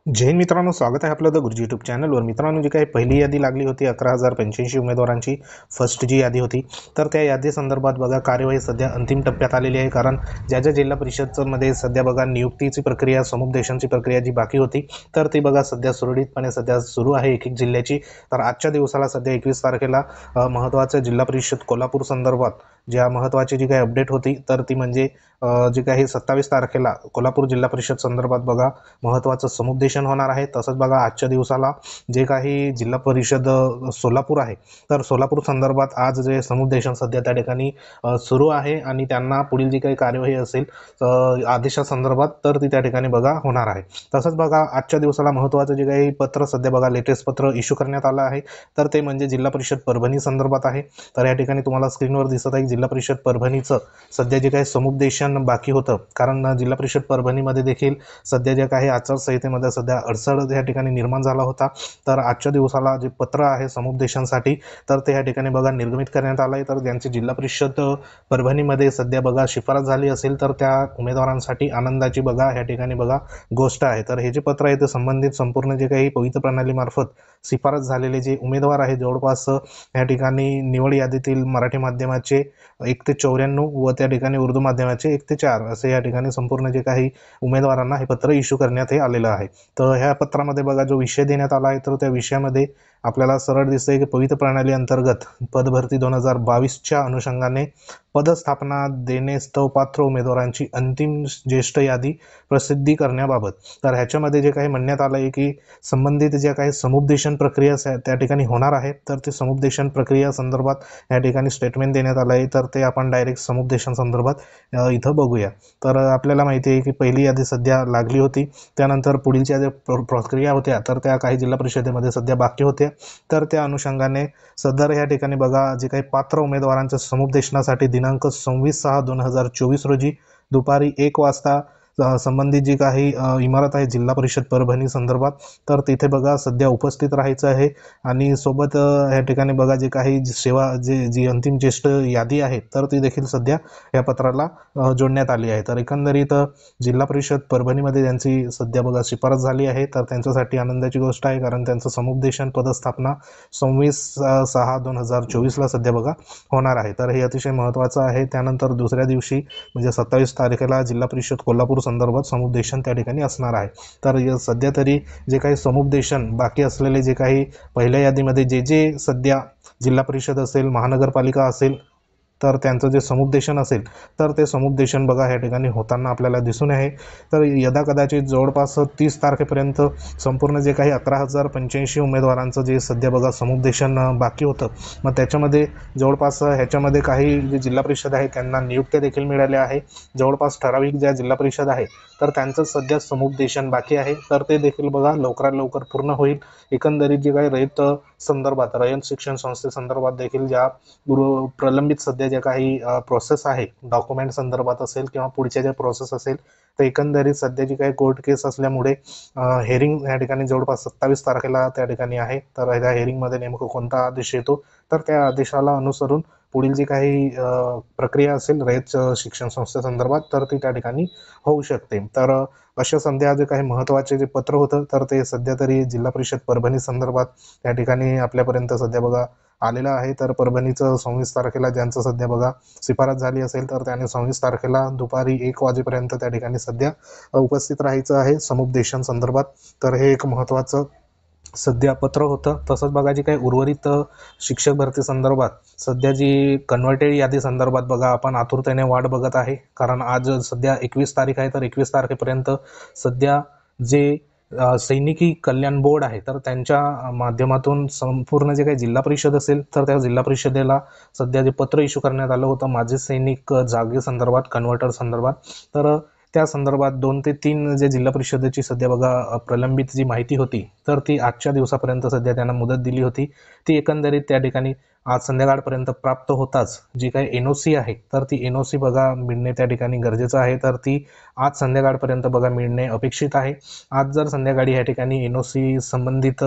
जय हिंद मित्रांनो, स्वागत आहे आपलं द गुरुजी यूट्यूब चॅनलवर. मित्रांनो, जी काही पहिली यादी लागली होती 11,085 उमेदवारांची, फर्स्ट जी यादी होती, तर त्या यादी संदर्भात बघा कार्यवाही सध्या अंतिम टप्प्यात आलेली आहे. कारण ज्या ज्या जिल्हा परिषदचं मध्ये सध्या बघा नियुक्तीची प्रक्रिया, समुपदेशनाची प्रक्रिया जी बाकी होती, तर ती बघा सध्या सुरळीतपणे सध्या सुरू आहे एक एक जिल्ह्याची. तर आजच्या दिवसाला सध्या 21 तारखेला महत्त्वाच्या जिल्हा परिषद कोल्हापूर संदर्भात ज्या महत्त्वाची जी काही अपडेट होती, तर ती म्हणजे जी काही 27 तारखेला कोल्हापूर जिल्हा परिषद संदर्भात बघा महत्त्वाचं समुपदेशन होणार आहे. तसंच बघा आजच्या दिवसाला जे काही जिल्हा परिषद सोलापूर आहे, तर सोलापूर संदर्भात आज जे समुपदेशन सध्या त्या ठिकाणी सुरू आहे आणि त्यांना पुढील जी काही कार्यवाही असेल आदेशासंदर्भात, तर ती त्या ठिकाणी बघा होणार आहे. तसंच बघा आजच्या दिवसाला महत्त्वाचं जे काही पत्र सध्या बघा लेटेस्ट पत्र इश्यू करण्यात आलं आहे, तर ते म्हणजे जिल्हा परिषद परभणी संदर्भात आहे. तर या ठिकाणी तुम्हाला स्क्रीनवर दिसत आहे जिल्हा परिषद परभणीचं सध्या जे काही समुपदेशन बाकी होतं, कारण जिल्हा परिषद परभणीमध्ये देखील सध्या जे काही आचारसंहितेमध्ये सध्या अडसर या ठिकाणी निर्माण झाला होता. तर आजच्या दिवसाला जे पत्र आहे समुपदेशनासाठी, तर ते या ठिकाणी बघा निर्गमित करण्यात आलं आहे. तर ज्यांची जिल्हा परिषद परभणीमध्ये सध्या बघा शिफारस झाली असेल, तर त्या उमेदवारांसाठी आनंदाची बघा या ठिकाणी बघा गोष्ट आहे. तर हे जे पत्र आहे ते संबंधित संपूर्ण जे काही पवित्र प्रणालीमार्फत शिफारस झालेले जे उमेदवार आहे, जवळपास या ठिकाणी निवड यादीतील मराठी माध्यमाचे 1 ते 94 व त्या ठिकाणी उर्दू माध्यमाचे 1 ते 4 असे या ठिकाणी संपूर्ण जे काही उमेदवारांना हे पत्र इश्यू करण्यात आलेलं आहे. तर ह्या पत्रामध्ये बघा जो विषय देण्यात आला आहे, तर त्या विषयामध्ये आपल्याला सरळ दिसतंय की पवित्र प्रणाली अंतर्गत पदभरती 2022च्या अनुषंगाने पदस्थापना देण्यास्तव पात्र उमेदवारांची अंतिम ज्येष्ठ यादी प्रसिद्धी करण्याबाबत. तर ह्याच्यामध्ये जे काही म्हणण्यात आलं आहे की संबंधित ज्या काही समुपदेशन प्रक्रिया त्या ठिकाणी होणार आहे, तर ते समुपदेशन प्रक्रिया संदर्भात या ठिकाणी स्टेटमेंट देण्यात आलं आहे. तर ते आपण डायरेक्ट समुपदेशन संदर्भात इथं बघूया. तर आपल्याला माहिती आहे की पहिली यादी सध्या लागली होती, त्यानंतर पुढीलच्या ज्या प्रक्रिया होत्या, तर त्या काही जिल्हा परिषदेमध्ये सध्या बाकी होत्या. तर त्या अनुषंगाने सदर या ठिकाणी बघा जे काही पात्र उमेदवारांच्या समुपदेशनासाठी दिनांक 26/6/2024 रोजी दुपारी 1 वाजता संबंधित जी काही इमारत आहे जिल्हा परिषद परभणी संदर्भात, तर तिथे बघा सध्या उपस्थित राहायचं आहे. आणि सोबत या ठिकाणी बघा जे काही सेवा जी अंतिम ज्येष्ठ यादी आहे, तर ती देखील सध्या या पत्राला जोडण्यात आली आहे. तर एकंदरीत जिल्हा परिषद परभणीमध्ये ज्यांची सध्या बघा शिफारस झाली आहे, तर त्यांच्यासाठी आनंदाची गोष्ट आहे. कारण त्यांचं समुपदेशन पदस्थापना 26/6/2024ला सध्या बघा होणार आहे. तर हे अतिशय महत्त्वाचं आहे. त्यानंतर दुसऱ्या दिवशी म्हणजे 27 तारखेला जिल्हा परिषद कोल्हापूर संदर्भात समुपदेशन त्या ठिकाणी असणार आहे. तर सध्या तरी जे काही समुपदेशन बाकी असलेले जे काही पहिल्या यादीमध्ये जे सध्या जिल्हा परिषद असेल, महानगरपालिका असेल, तर त्यांचं जे समुपदेशन असेल, तर ते समुपदेशन बघा या ठिकाणी होताना आपल्याला दिसून आहे. तर यदाकदाचित जवळपास 30 तारखेपर्यंत संपूर्ण जे काही 11,085 उमेदवारांचं जे सध्या बघा समुपदेशन बाकी होतं, मग त्याच्यामध्ये जवळपास ह्याच्यामध्ये काही जे जिल्हा परिषद आहे त्यांना नियुक्त्या देखील मिळाल्या आहे. जवळपास ठराविक ज्या जिल्हा परिषद आहे, तर त्यांचं सध्या समुपदेशन बाकी आहे. तर ते देखील बघा लवकरात लवकर पूर्ण होईल. एकंदरीत जे काही रयत संदर्भात, रयत शिक्षण संस्थेसंदर्भात देखील ज्या प्रलंबित सध्या ज्या काही प्रोसेस आहे, डॉक्युमेंट संदर्भात असेल किंवा पुढच्या ज्या प्रोसेस असेल, तर एकंदरीत सध्या जी काही कोर्ट केस असल्यामुळे हेअरिंग या ठिकाणी जवळपास 27 तारखेला त्या ठिकाणी आहे. तर त्या हेअरिंगमध्ये नेमकं कोणता आदेश येतो, तर त्या आदेशाला अनुसरून पुढील जी काही प्रक्रिया असेल रयत शिक्षण संस्थेसंदर्भात, तर ती त्या ठिकाणी होऊ शकते. तर अशा सध्या जे काही महत्त्वाचे जे पत्र होतं, तर ते सध्या तरी जिल्हा परिषद परभणी संदर्भात त्या ठिकाणी आपल्यापर्यंत सध्या बघा आलेलं आहे. तर परभणीचं 26 तारखेला ज्यांचं सध्या बघा शिफारस झाली असेल, तर त्याने 26 तारखेला दुपारी 1 वाजेपर्यंत त्या ठिकाणी सध्या उपस्थित राहायचं आहे समुपदेशन संदर्भात. तर हे एक महत्त्वाचं सध्या पत्र होतं. तसंच बघा जी काही उर्वरित शिक्षक भरती संदर्भात सध्या जी कन्व्हर्टेड यादी संदर्भात बघा आपण आतुरतेने वाट बघत आहे. कारण आज सध्या 21 तारीख आहे, तर 21 तारखेपर्यंत सध्या जे सैनिकी कल्याण बोर्ड आहे, तर त्यांच्या माध्यमातून संपूर्ण जे काही जिल्हा परिषद असेल, तर त्या जिल्हा परिषदेला सध्या जे पत्र इश्यू करण्यात आलं होतं माजी सैनिक जागे संदर्भात, कन्व्हर्टर संदर्भात, तर त्या संदर्भात 2 ते 3 जे जिल्हा परिषदेची सध्या बघा प्रलंबित जी माहिती होती, तर ती आजच्या दिवसापर्यंत सध्या त्यांना मुदत दिली होती. ती एकंदरीत त्या ठिकाणी आज संध्याकाळपर्यंत प्राप्त होताच जी काही NOC आहे, तर ती NOC बघा मिळणे त्या ठिकाणी गरजेचं आहे. तर ती आज संध्याकाळपर्यंत बघा मिळणे अपेक्षित आहे. आज जर संध्याकाळी या ठिकाणी NOC संबंधित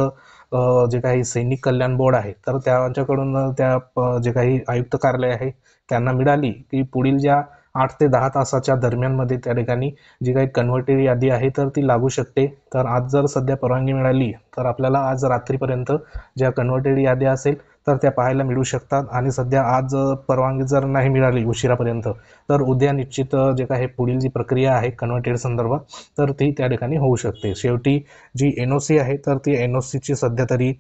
जे काही सैनिक कल्याण बोर्ड आहे, तर त्यांच्याकडून त्या जे काही आयुक्त कार्यालय आहे त्यांना मिळाली की पुढील ज्या 8 ते 10 तासाच्या दरम्यानमध्ये त्या ठिकाणी जी काही कन्व्हर्टेड यादी आहे तर ती लागू शकते. तर आज जर सध्या परवानगी मिळाली तर आपल्याला आज रात्रीपर्यंत ज्या कन्व्हर्टेड याद्या असेल तर त्या पाहायला मिळू शकतात. आणि सध्या आज परवानगी जर नाही मिळाली उशिरापर्यंत तर उद्या निश्चित जे काही पुढील जी प्रक्रिया आहे कन्व्हर्टेड संदर्भात तर ती त्या ठिकाणी होऊ शकते. शेवटी जी NOC आहे तर ती NOCची सध्या तरी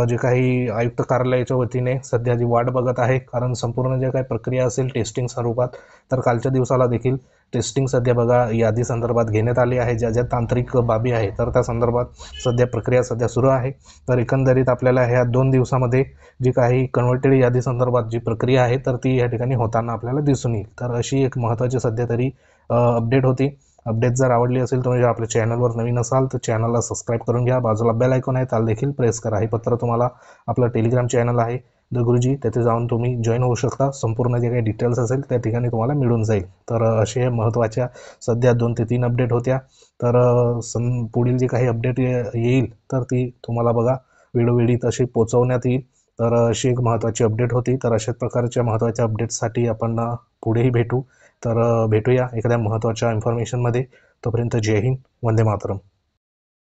जे काही आयुक्त कार्यालयाच्या वतीने सध्या जी वाट बघत आहे, कारण संपूर्ण जे काही प्रक्रिया असेल टेस्टिंग स्वरूपात तर कालच्या दिवसाला देखील टेस्टिंग सध्या बघा यादी संदर्भात घेण्यात आली आहे. ज्या ज्या तांत्रिक बाबी आहे तर त्या संदर्भात सध्या प्रक्रिया सध्या सुरू आहे. तर एकंदरीत आपल्याला ह्या 2 दिवसामध्ये जी काही कन्व्हर्टेड यादी संदर्भात जी प्रक्रिया आहे तर ती या ठिकाणी होताना आपल्याला दिसून येईल. तर अशी एक महत्त्वाची सध्या तरी अपडेट होती. अपडेट जर आवडली असेल तुम्ही आपल्या चॅनलवर नवीन असाल तर चॅनलला सबस्क्राईब करून घ्या. बाजूला बेल आयकॉन आहे त्याला देखील प्रेस करा. हे पत्र तुम्हाला आपलं टेलिग्राम चॅनल आहे द गुरुजी, तेथे जाऊन तुम्ही जॉईन होऊ शकता. संपूर्ण जे काही डिटेल्स असेल त्या ठिकाणी तुम्हाला मिळून जाईल. तर असे महत्त्वाच्या सध्या 2 ते 3 अपडेट होत्या. तर पुढील जी काही अपडेट येईल तर ती तुम्हाला बघा वेळोवेळी तशी पोहोचवण्यात येईल. तर अशी एक महत्त्वाची अपडेट होती. तर अशाच प्रकारच्या महत्त्वाच्या अपडेट्ससाठी आपण पुढेही भेटू. तर भेटूया एखाद्या महत्त्वाच्या इन्फॉर्मेशनमध्ये. तोपर्यंत जय हिंद, वंदे मातरम.